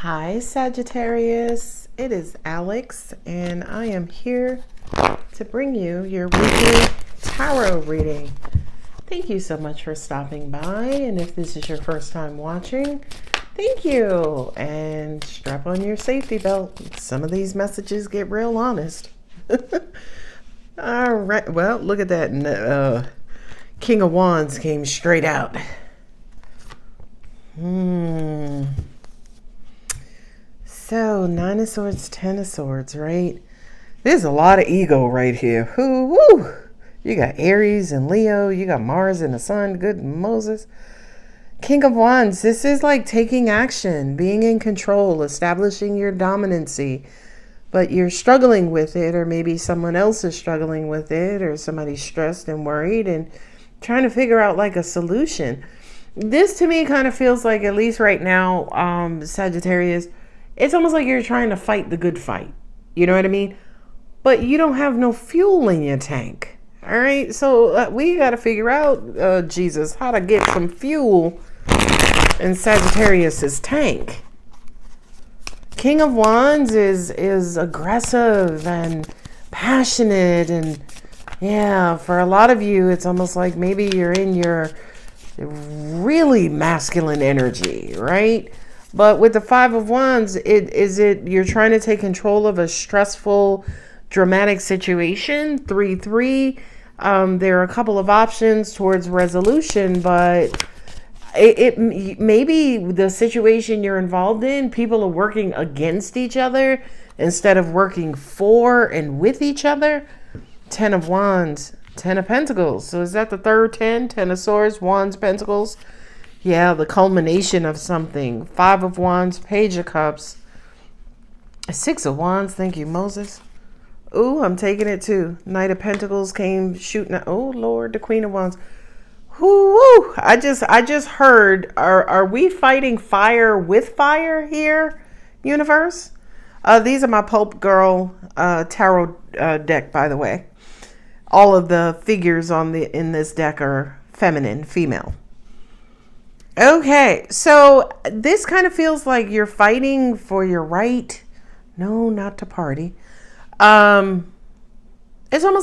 Hi, Sagittarius. It is Alex, and I am here to bring you your weekly tarot reading. Thank you so much for stopping by, and if this is your first time watching, thank you. And strap on your safety belt. Some of these messages get real honest. All right. Well, look at that. King of Wands came straight out. So, Nine of Swords, Ten of Swords, right? There's a lot of ego right here. Woo! You got Aries and Leo. You got Mars and the Sun. Good Moses. King of Wands, this is like taking action, being in control, establishing your dominancy. But you're struggling with it, or maybe someone else is struggling with it, or somebody's stressed and worried and trying to figure out like a solution. This to me kind of feels like, at least right now, Sagittarius, it's almost like you're trying to fight the good fight. You know what I mean? But you don't have no fuel in your tank. All right. So we got to figure out, Jesus, how to get some fuel in Sagittarius's tank. King of Wands is aggressive and passionate. And yeah, for a lot of you, it's almost like maybe you're in your really masculine energy, right? But with the Five of Wands, you're trying to take control of a stressful, dramatic situation. 3-3. There are a couple of options towards resolution, but it maybe the situation you're involved in, people are working against each other instead of working for and with each other. 10 of Wands, 10 of Pentacles. So is that the third 10? 10 of Swords, Wands, Pentacles. Yeah, the culmination of something. 5 of Wands, Page of Cups, 6 of Wands. Thank you, Moses. Ooh, I'm taking it too. Knight of Pentacles came shooting. Oh Lord, the Queen of Wands. Whoo! I just heard. Are we fighting fire with fire here, universe? These are my Pope Girl tarot deck, by the way. All of the figures in this deck are feminine, female. Okay, so this kind of feels like you're fighting for your right. No, not to party. It's almost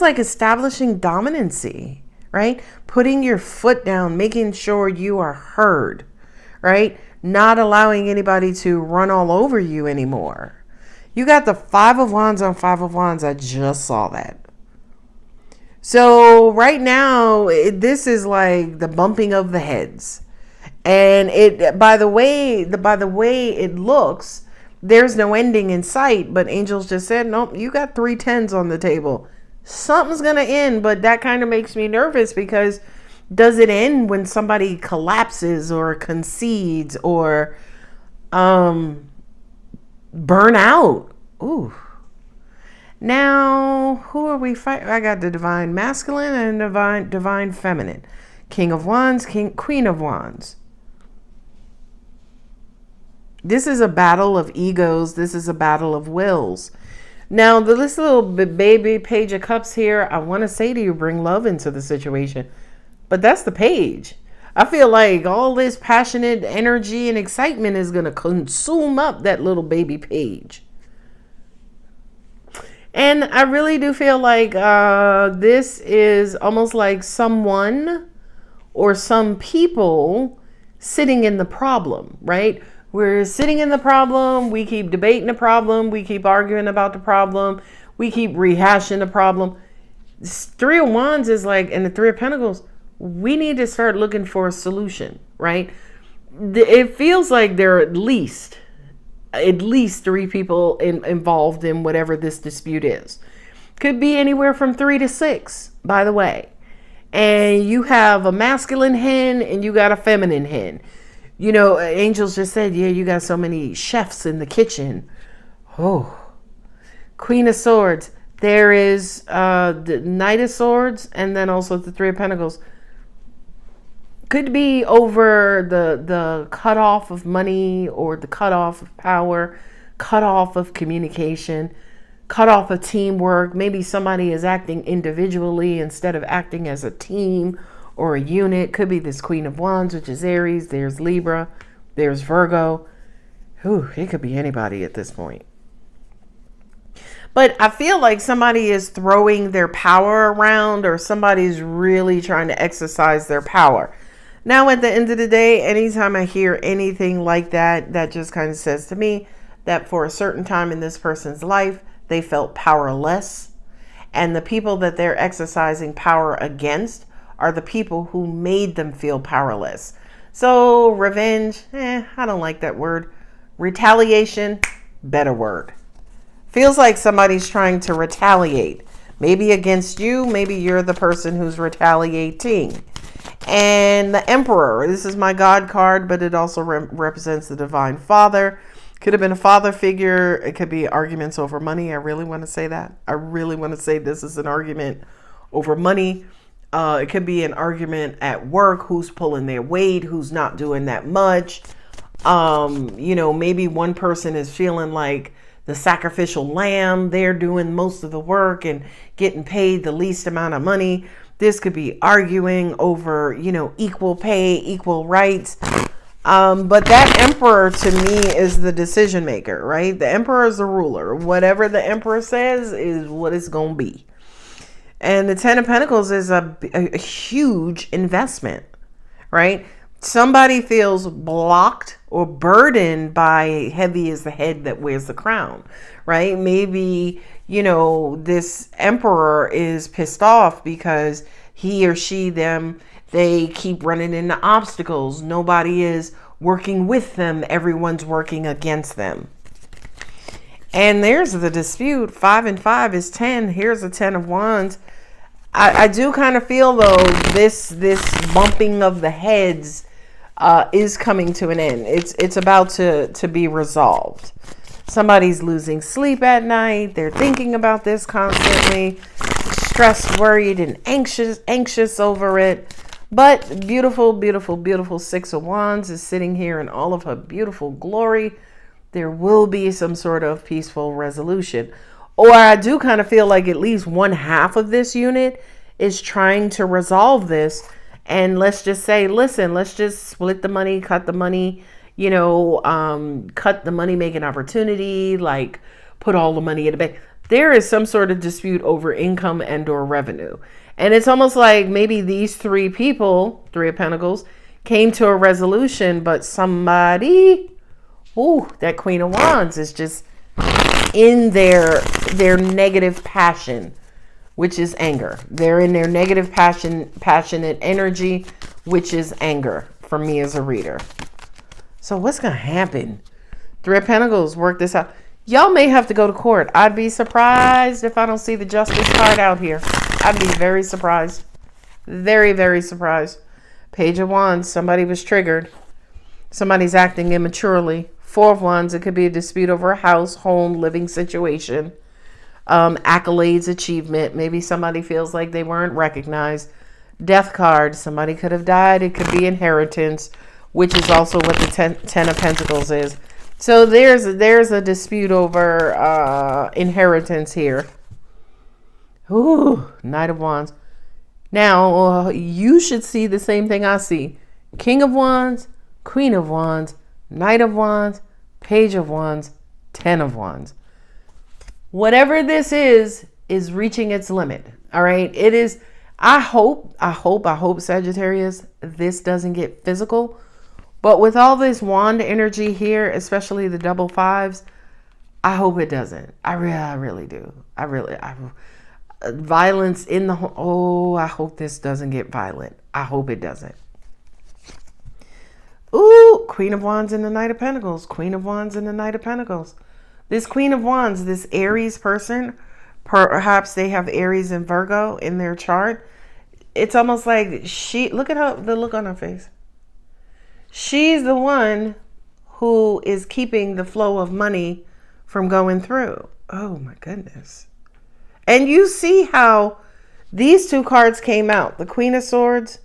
like establishing dominancy, right? Putting your foot down, making sure you are heard, right? Not allowing anybody to run all over you anymore. You got the 5 of Wands on 5 of Wands. I just saw that. So right now, this is like the bumping of the heads. And by the way it looks, there's no ending in sight, but angels just said, nope, you got 3 10s on the table. Something's going to end, but that kind of makes me nervous, because does it end when somebody collapses or concedes or burn out? Ooh. Now, who are we fighting? I got the divine masculine and divine feminine. King of Wands, Queen of Wands. This is a battle of egos. This is a battle of wills. Now, this little baby Page of Cups here, I want to say to you, bring love into the situation. But that's the page. I feel like all this passionate energy and excitement is going to consume up that little baby page. And I really do feel like this is almost like someone or some people sitting in the problem, right? We're sitting in the problem. We keep debating the problem. We keep arguing about the problem. We keep rehashing the problem. 3 of Wands is like, and the 3 of Pentacles, we need to start looking for a solution, right? It feels like there are at least 3 people involved in whatever this dispute is. Could be anywhere from 3 to 6, by the way. And you have a masculine hen and you got a feminine hen. You know, angels just said, yeah, you got so many chefs in the kitchen. Oh, Queen of Swords. There is the Knight of Swords, and then also the 3 of Pentacles. Could be over the cutoff of money, or the cutoff of power, cutoff of communication, cutoff of teamwork. Maybe somebody is acting individually instead of acting as a team or a unit. Could be this Queen of Wands, which is Aries. There's Libra. There's Virgo. Ooh, it could be anybody at this point. But I feel like somebody is throwing their power around, or somebody's really trying to exercise their power. Now, at the end of the day, anytime I hear anything like that, that just kind of says to me that for a certain time in this person's life, they felt powerless. And the people that they're exercising power against are the people who made them feel powerless. So revenge, I don't like that word. Retaliation, better word. Feels like somebody's trying to retaliate. Maybe against you, maybe you're the person who's retaliating. And the Emperor, this is my God card, but it also represents the Divine Father. Could have been a father figure. It could be arguments over money. I really want to say that. I really want to say this is an argument over money. It could be an argument at work. Who's pulling their weight? Who's not doing that much? Maybe one person is feeling like the sacrificial lamb. They're doing most of the work and getting paid the least amount of money. This could be arguing over, equal pay, equal rights. But that Emperor to me is the decision maker, right? The Emperor is the ruler. Whatever the Emperor says is what it's going to be. And the Ten of Pentacles is a huge investment, right? Somebody feels blocked or burdened by heavy is the head that wears the crown, right? Maybe, this Emperor is pissed off because he or she, they keep running into obstacles. Nobody is working with them. Everyone's working against them. And there's the dispute. 5 and 5 is 10. Here's a 10 of Wands. I do kind of feel, though, this bumping of the heads is coming to an end. It's about to be resolved. Somebody's losing sleep at night. They're thinking about this constantly. Stressed, worried, and anxious over it. But beautiful, beautiful, beautiful 6 of Wands is sitting here in all of her beautiful glory. There will be some sort of peaceful resolution. Or I do kind of feel like at least one half of this unit is trying to resolve this. And let's just say, listen, let's just split the money, cut the money, cut the money making opportunity, like put all the money in the bank. There is some sort of dispute over income and or revenue. And it's almost like maybe these three people, 3 of Pentacles, came to a resolution, but somebody, that Queen of Wands is just in their negative passion, which is anger. They're in their negative passionate energy, which is anger for me as a reader. So what's going to happen? 3 of Pentacles, work this out. Y'all may have to go to court. I'd be surprised if I don't see the Justice card out here. I'd be very surprised. Very, very surprised. Page of Wands, somebody was triggered. Somebody's acting immaturely. 4 of Wands, it could be a dispute over a house, home, living situation. Accolades, achievement. Maybe somebody feels like they weren't recognized. Death card, somebody could have died. It could be inheritance, which is also what the 10 of Pentacles is. So there's a dispute over inheritance here. Ooh, Knight of Wands. Now, you should see the same thing I see. King of Wands, Queen of Wands, Knight of Wands, Page of Wands, 10 of Wands. Whatever this is reaching its limit. All right. It is. I hope, Sagittarius, this doesn't get physical. But with all this wand energy here, especially the double 5s, I hope it doesn't. I really do. Violence in the home. Oh, I hope this doesn't get violent. I hope it doesn't. Ooh, Queen of Wands and the Knight of Pentacles. Queen of Wands and the Knight of Pentacles. This Queen of Wands, this Aries person, perhaps they have Aries and Virgo in their chart. It's almost like look at her, the look on her face. She's the one who is keeping the flow of money from going through. Oh my goodness. And you see how these 2 cards came out, the Queen of Swords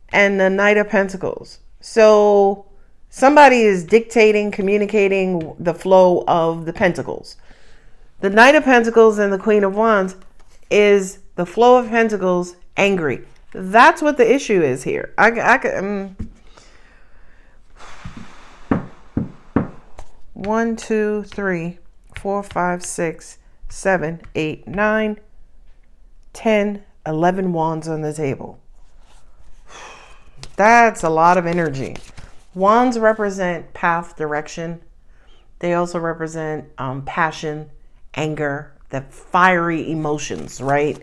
and the Knight of Pentacles. So somebody is dictating, communicating the flow of the Pentacles. The Knight of Pentacles and the Queen of Wands is the flow of Pentacles angry. That's what the issue is here. 1, 2, 3, 4, 5, 6, 7, 8, 9, 10, 11 wands on the table. That's a lot of energy. Wands represent path, direction. They also represent passion, anger, the fiery emotions, right?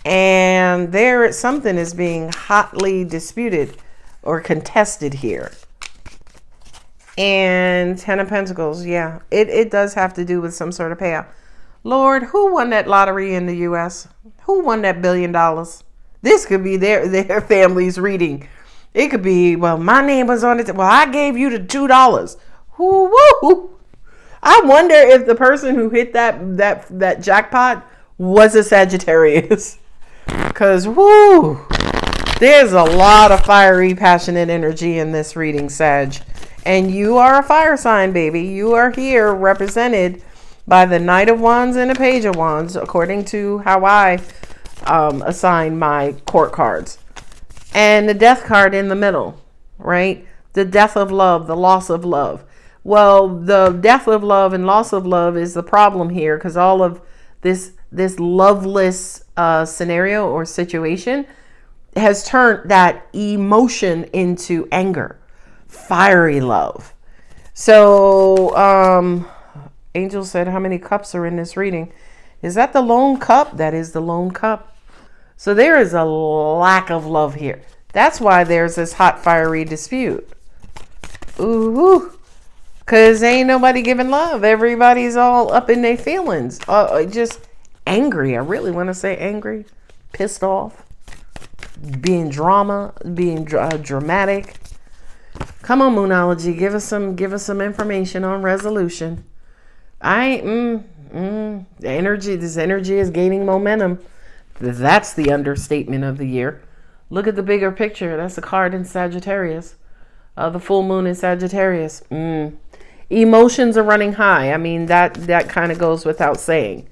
And something is being hotly disputed or contested here. And 10 of Pentacles, yeah, it does have to do with some sort of payout. Lord, who won that lottery in the U.S.? Who won that $1 billion? This could be their family's reading. It could be, well, my name was on it. Well, I gave you the $2. Woo! I wonder if the person who hit that jackpot was a Sagittarius. Because, woo, there's a lot of fiery, passionate energy in this reading, Sag. And you are a fire sign, baby. You are here represented by the Knight of Wands and the Page of Wands, according to how I assign my court cards. And the Death card in the middle, right? The death of love, the loss of love. Well, the death of love and loss of love is the problem here, because all of this loveless scenario or situation has turned that emotion into anger, fiery love. So, Angel said, how many cups are in this reading? Is that the lone cup? That is the lone cup. So there is a lack of love here. That's why there's this hot, fiery dispute. Ooh. Because ain't nobody giving love. Everybody's all up in their feelings. Just angry. I really want to say angry. Pissed off. Being dramatic. Come on, Moonology. Give us some information on resolution. This energy is gaining momentum. That's the understatement of the year. Look at the bigger picture. That's a card in Sagittarius. The full moon in Sagittarius. Emotions are running high. I mean, that kind of goes without saying.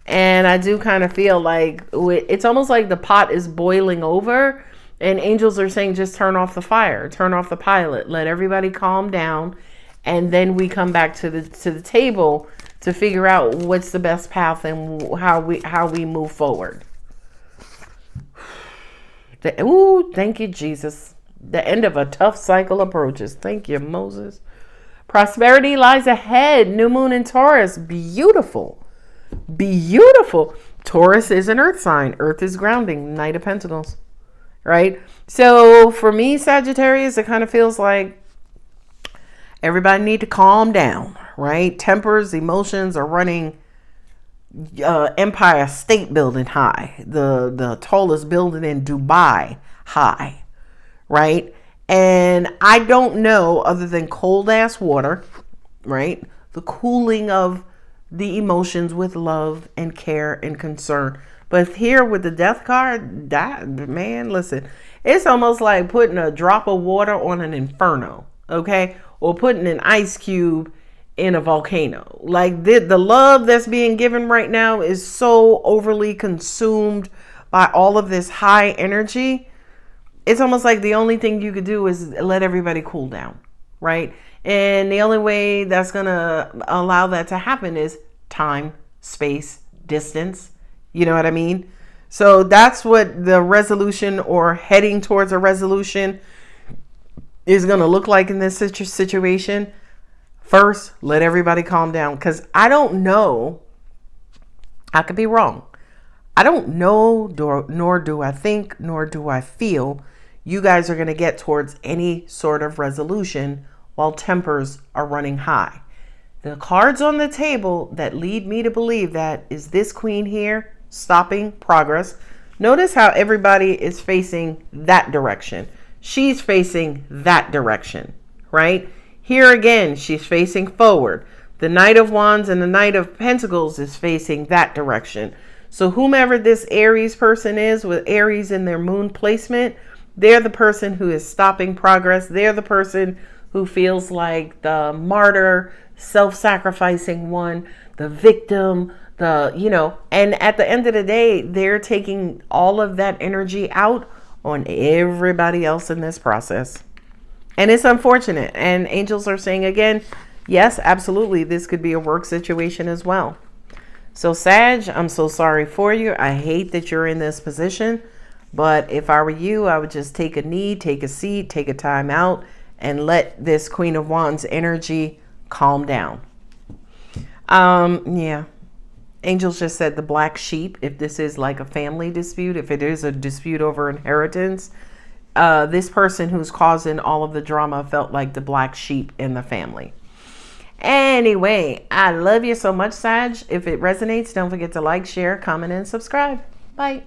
And I do kind of feel like it's almost like the pot is boiling over, and angels are saying, just turn off the fire, turn off the pilot, let everybody calm down, and then we come back to the table to figure out what's the best path and how we move forward. Thank you, Jesus. The end of a tough cycle approaches. Thank you, Moses. Prosperity lies ahead. New moon in Taurus. Beautiful. Beautiful. Taurus is an earth sign. Earth is grounding. Knight of Pentacles. Right? So for me, Sagittarius, it kind of feels like everybody need to calm down. Right? Tempers, emotions are running Empire State Building high. The tallest building in Dubai high. Right? And I don't know, other than cold ass water, right? The cooling of the emotions with love and care and concern. But here with the Death card, man, listen, it's almost like putting a drop of water on an inferno, okay? Or putting an ice cube in a volcano. Like the love that's being given right now is so overly consumed by all of this high energy. It's almost like the only thing you could do is let everybody cool down, right? And the only way that's going to allow that to happen is time, space, distance. You know what I mean? So that's what the resolution or heading towards a resolution is going to look like in this situation. First, let everybody calm down, because I don't know. I could be wrong. I don't know, nor do I think, nor do I feel you guys are going to get towards any sort of resolution while tempers are running high. The cards on the table that lead me to believe that is this queen here, stopping progress. Notice how everybody is facing that direction. She's facing that direction, right? Here again, she's facing forward. The Knight of Wands and the Knight of Pentacles is facing that direction. So whomever this Aries person is with Aries in their moon placement, they're the person who is stopping progress. They're the person who feels like the martyr, self-sacrificing one, the victim, and at the end of the day, they're taking all of that energy out on everybody else in this process. And it's unfortunate. And angels are saying again, Yes, absolutely. This could be a work situation as well. So Sag, I'm so sorry for you. I hate that you're in this position. But if I were you, I would just take a knee, take a seat, take a time out, and let this Queen of Wands energy calm down. Yeah. Angels just said the black sheep, if this is like a family dispute, if it is a dispute over inheritance, this person who's causing all of the drama felt like the black sheep in the family. Anyway, I love you so much, Sag. If it resonates, don't forget to like, share, comment, and subscribe. Bye.